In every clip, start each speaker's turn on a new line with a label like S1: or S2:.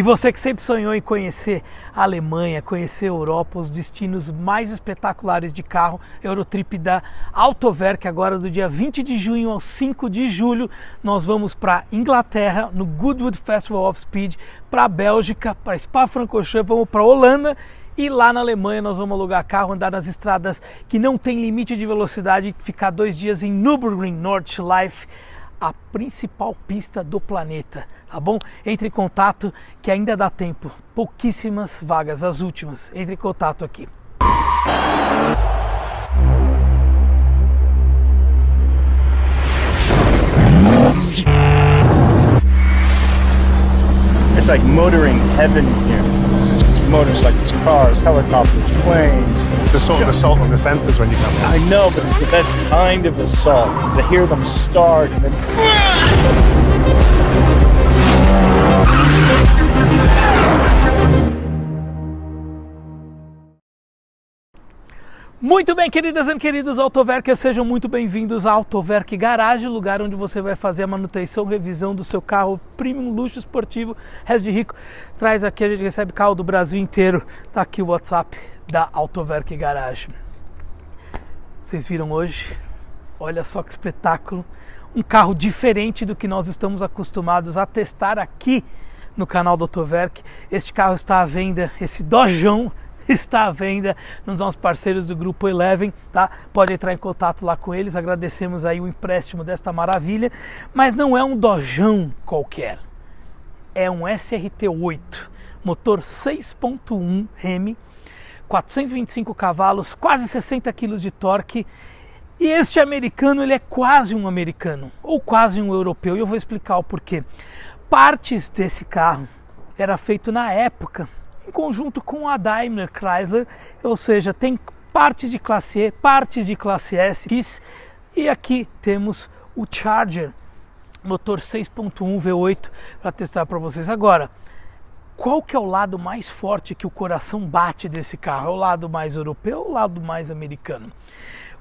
S1: E você que sempre sonhou em conhecer a Alemanha, conhecer a Europa, os destinos mais espetaculares de carro, Eurotrip da Autoverk, agora do dia 20 de junho ao 5 de julho, nós vamos para Inglaterra, no Goodwood Festival of Speed, para a Bélgica, para Spa-Francorchamps, vamos para a Holanda e lá na Alemanha nós vamos alugar carro, andar nas estradas que não tem limite de velocidade, ficar 2 dias em Nürburgring Nordschleife, a principal pista do planeta, tá bom? Entre em contato que ainda dá tempo, pouquíssimas vagas, as últimas, entre em contato aqui.
S2: It's like motoring heaven here. Motorcycles, cars, helicopters, planes.
S3: It's a sort of assault on the senses when you come in.
S2: I know, but it's the best kind of assault. To hear them start and then...
S1: Muito bem, queridas e queridos Autoverkers, sejam muito bem-vindos à Autoverk Garage, lugar onde você vai fazer a manutenção, revisão do seu carro premium, luxo esportivo, resto de rico. Traz aqui, a gente recebe carro do Brasil inteiro. Tá aqui o WhatsApp da Autoverk Garage. Vocês viram hoje? Olha só que espetáculo. Um carro diferente do que nós estamos acostumados a testar aqui no canal da Autoverk. Este carro está à venda, esse Dojão está à venda nos nossos parceiros do Grupo Eleven, tá? Pode entrar em contato lá com eles, agradecemos aí o empréstimo desta maravilha, mas não é um Dojão qualquer, é um SRT8, motor 6.1 Hemi, 425 cavalos, quase 60 kg de torque, e este americano, ele é quase um americano, ou quase um europeu, e eu vou explicar o porquê. Partes desse carro era feito na época em conjunto com a Daimler Chrysler, ou seja, tem partes de classe E, partes de classe S, e aqui temos o Charger, motor 6.1 V8, para testar para vocês. Agora, qual que é o lado mais forte que o coração bate desse carro? É o lado mais europeu ou o lado mais americano?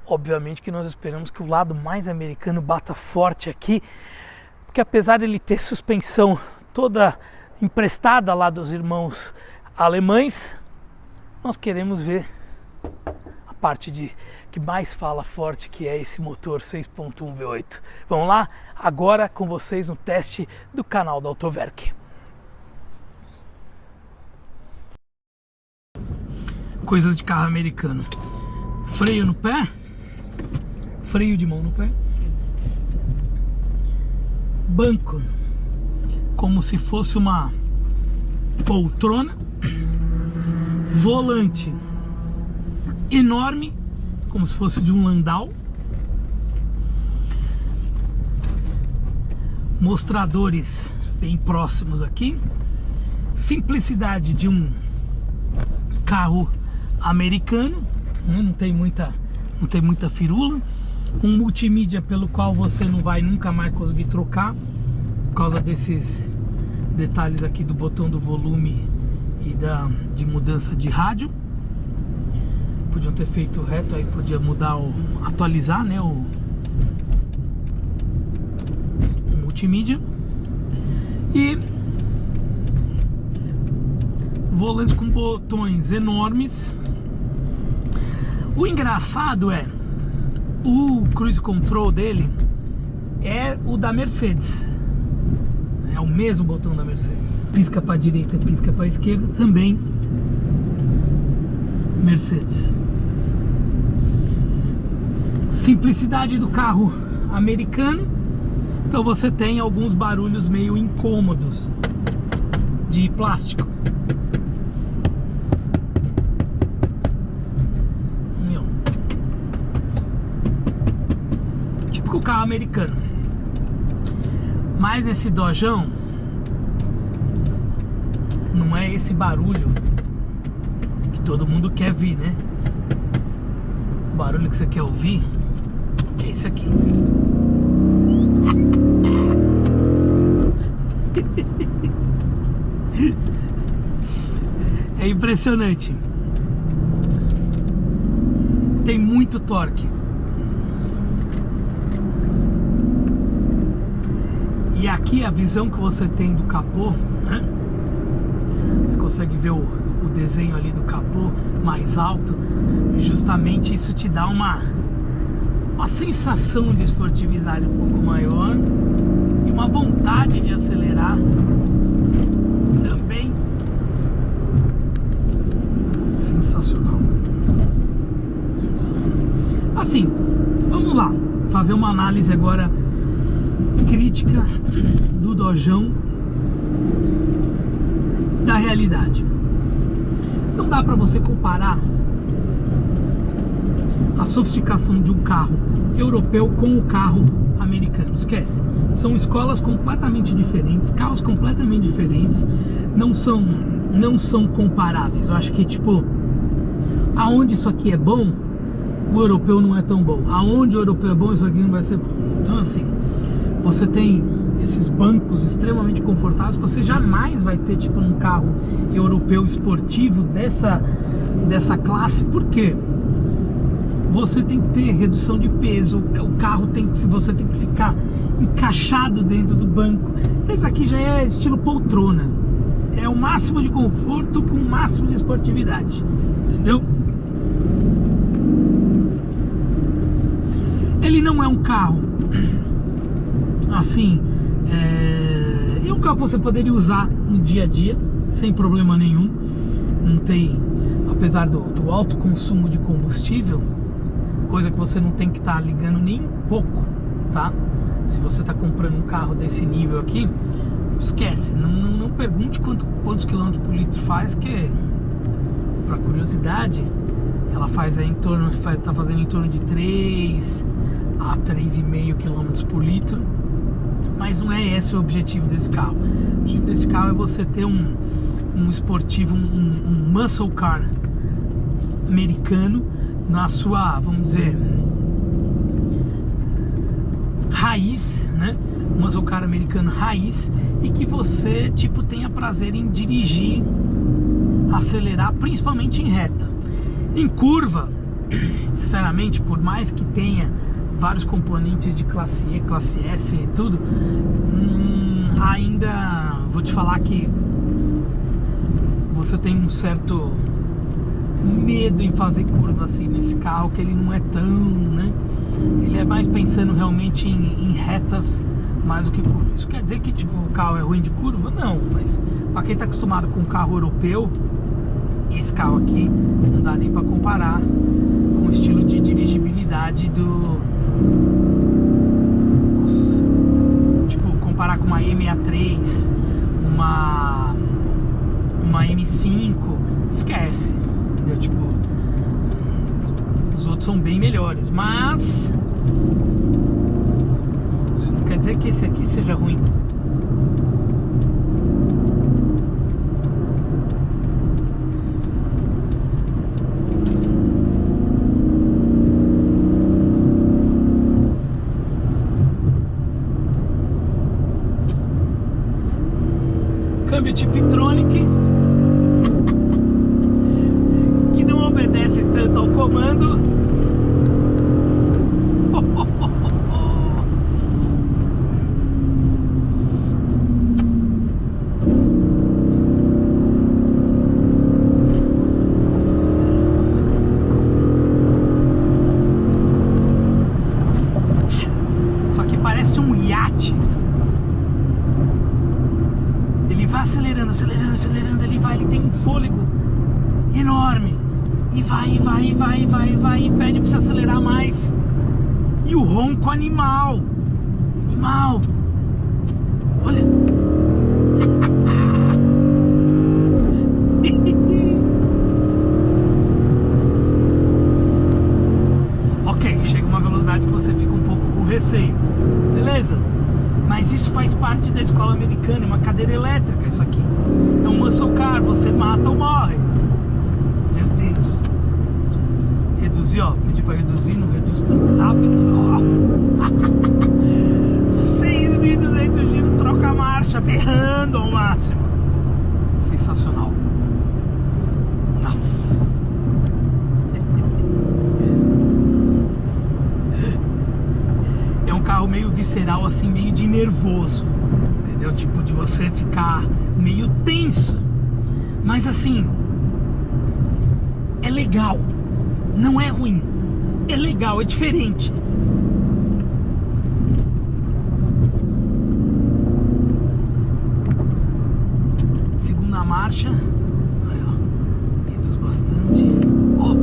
S1: Obviamente que nós esperamos que o lado mais americano bata forte aqui, porque apesar de ele ter suspensão toda emprestada lá dos irmãos alemães, nós queremos ver a parte que mais fala forte, que é esse motor 6.1 V8. Vamos lá? Agora com vocês no teste do canal da Autoverk. Coisas de carro americano. Freio no pé, freio de mão no pé, banco como se fosse uma poltrona, volante enorme, como se fosse de um Landau, mostradores bem próximos aqui, simplicidade de um carro americano, não tem muita firula, um multimídia pelo qual você não vai nunca mais conseguir trocar, por causa desses detalhes aqui do botão do volume e de mudança de rádio. Podiam ter feito reto, aí podia mudar, atualizar, né, o multimídia. E volantes com botões enormes. O engraçado é, o cruise control dele é o da Mercedes. É o mesmo botão da Mercedes. Pisca para a direita, pisca para a esquerda, também Mercedes. Simplicidade do carro americano. Então você tem alguns barulhos meio incômodos de plástico. Típico carro americano. Mas esse Dojão não é esse barulho que todo mundo quer ver, né? O barulho que você quer ouvir é esse aqui. É impressionante. Tem muito torque. E aqui a visão que você tem do capô, né? Você consegue ver o desenho ali do capô mais alto. Justamente isso te dá uma sensação de esportividade um pouco maior e uma vontade de acelerar também sensacional. Assim, vamos lá fazer uma análise agora crítica do Dojão, da realidade. Não dá para você comparar a sofisticação de um carro europeu com o carro americano. Esquece. São escolas completamente diferentes, carros completamente diferentes, não são comparáveis. Eu acho que, tipo, aonde isso aqui é bom, o europeu não é tão bom. Aonde o europeu é bom, isso aqui não vai ser bom. Então, assim, você tem esses bancos extremamente confortáveis, você jamais vai ter, tipo, um carro europeu esportivo dessa classe. Por quê? Você tem que ter redução de peso, o carro você tem que ficar encaixado dentro do banco. Esse aqui já é estilo poltrona, é o máximo de conforto com o máximo de esportividade, entendeu? Ele não é um carro assim, é um carro que você poderia usar no dia a dia sem problema nenhum. Não tem, apesar do alto consumo de combustível, coisa que você não tem que estar ligando nem um pouco, tá? Se você está comprando um carro desse nível aqui, esquece, não pergunte quantos quilômetros por litro faz, que, para curiosidade, ela faz aí tá fazendo em torno de 3 a 3,5 km por litro, mas não é esse o objetivo desse carro. O objetivo desse carro é você ter um esportivo, um muscle car americano na sua, vamos dizer, raiz, né? Um muscle car americano raiz, e que você, tipo, tenha prazer em dirigir, acelerar, principalmente em reta. Em curva, sinceramente, por mais que tenha vários componentes de classe E, classe S e tudo, ainda vou te falar que você tem um certo medo em fazer curva assim nesse carro, que ele não é tão, né? Ele é mais pensando realmente em retas mais do que curva. Isso quer dizer que, tipo, o carro é ruim de curva? Não, mas para quem está acostumado com um carro europeu, esse carro aqui não dá nem para comparar com o estilo de dirigibilidade do... Nossa. Tipo, comparar com uma M63, uma M5, esquece. Tipo, os outros são bem melhores, mas isso não quer dizer que esse aqui seja ruim. Câmbio Tiptronic, que não obedece tanto ao comando. Só que parece um iate. Ele vai acelerando, acelerando, acelerando, ele tem um fôlego enorme. E vai, e pede pra você acelerar mais. E o ronco animal. Olha. Ok, chega uma velocidade que você fica um pouco com receio. Beleza? Mas isso faz parte da escola americana, é uma cadeira elétrica isso aqui. É um muscle car, você mata ou morre. Meu Deus. Reduzir, ó, pedi pra reduzir, não reduz tanto rápido. 6.200 giros, troca a marcha, berrando ao máximo. Sensacional. Nossa. É um carro meio visceral, assim, meio de nervoso, entendeu? Tipo, de você ficar meio tenso. Mas assim, é legal, não é ruim, é legal, é diferente. Segunda marcha, aí ó, reduz bastante. Ó,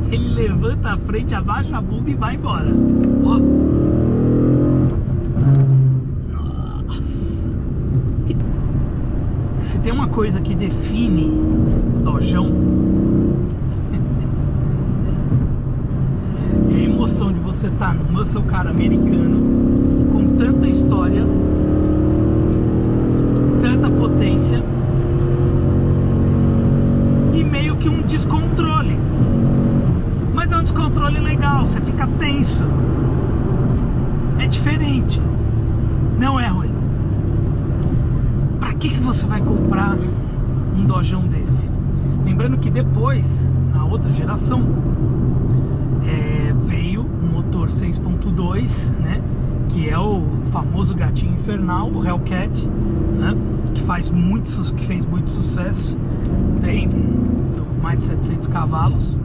S1: ele levanta a frente, abaixa a bunda e vai embora. Ó, nossa. Se tem uma coisa que define o Dojão, é a emoção de você estar no muscle car americano com tanta história, tanta potência e meio que um descontrole. Mas é um descontrole legal, você fica tenso. É diferente, não é ruim. Pra que você vai comprar um Dojão desse? Lembrando que depois, na outra geração, veio o motor 6.2, né? Que é o famoso gatinho infernal, o Hellcat, né? Que fez muito sucesso. Tem mais de 700 cavalos.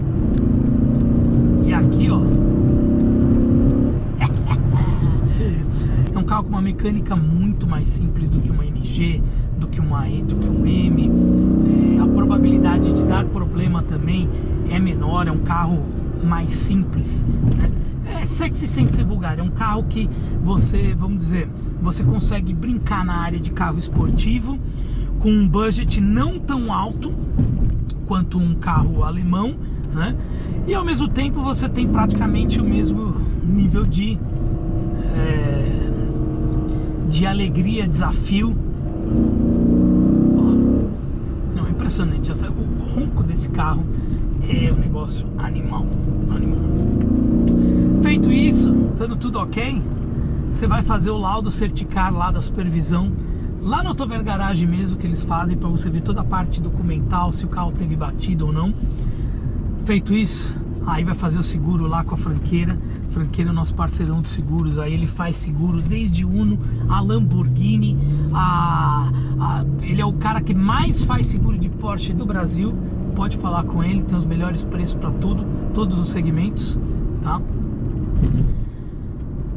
S1: E aqui, ó, é um carro com uma mecânica muito mais simples do que uma MG, do que um M. A probabilidade de dar problema também é menor, é um carro mais simples, né? É sexy sem ser vulgar, é um carro que você, vamos dizer, você consegue brincar na área de carro esportivo com um budget não tão alto quanto um carro alemão, né? E ao mesmo tempo você tem praticamente o mesmo nível de alegria, desafio. Não, é impressionante. O ronco desse carro é um negócio animal. Feito isso, estando tudo ok, você vai fazer o laudo certicar lá da supervisão, lá no Autoverk Garage mesmo, que eles fazem para você ver toda a parte documental, se o carro teve batido ou não. Feito isso, aí vai fazer o seguro lá com a Franqueira. Franqueira é o nosso parceirão de seguros, aí ele faz seguro desde Uno a Lamborghini, ele é o cara que mais faz seguro de Porsche do Brasil. Pode falar com ele, tem os melhores preços para todos os segmentos, tá?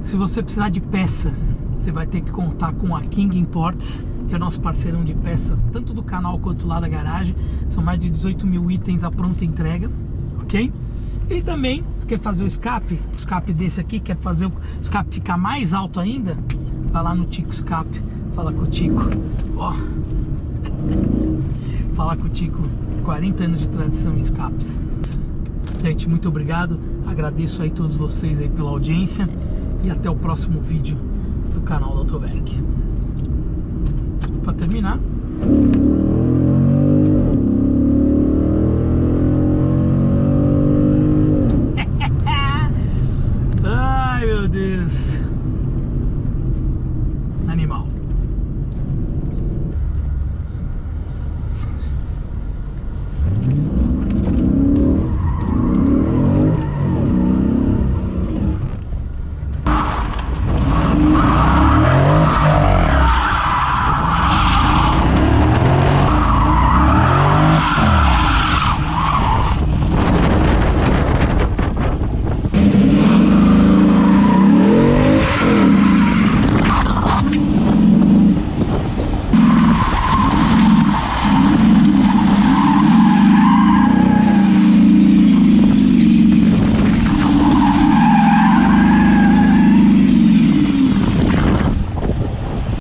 S1: Se você precisar de peça, você vai ter que contar com a King Imports, que é o nosso parceirão de peça, tanto do canal quanto lá da garagem. São mais de 18 mil itens à pronta entrega, ok? E também, se quer fazer o escape desse aqui, quer fazer o escape ficar mais alto ainda, vai lá no Tico Escape, fala com o Tico, ó, fala com o Tico, 40 anos de tradição em escapes. Gente, muito obrigado, agradeço aí todos vocês aí pela audiência e até o próximo vídeo do canal do Autoverk. Para terminar,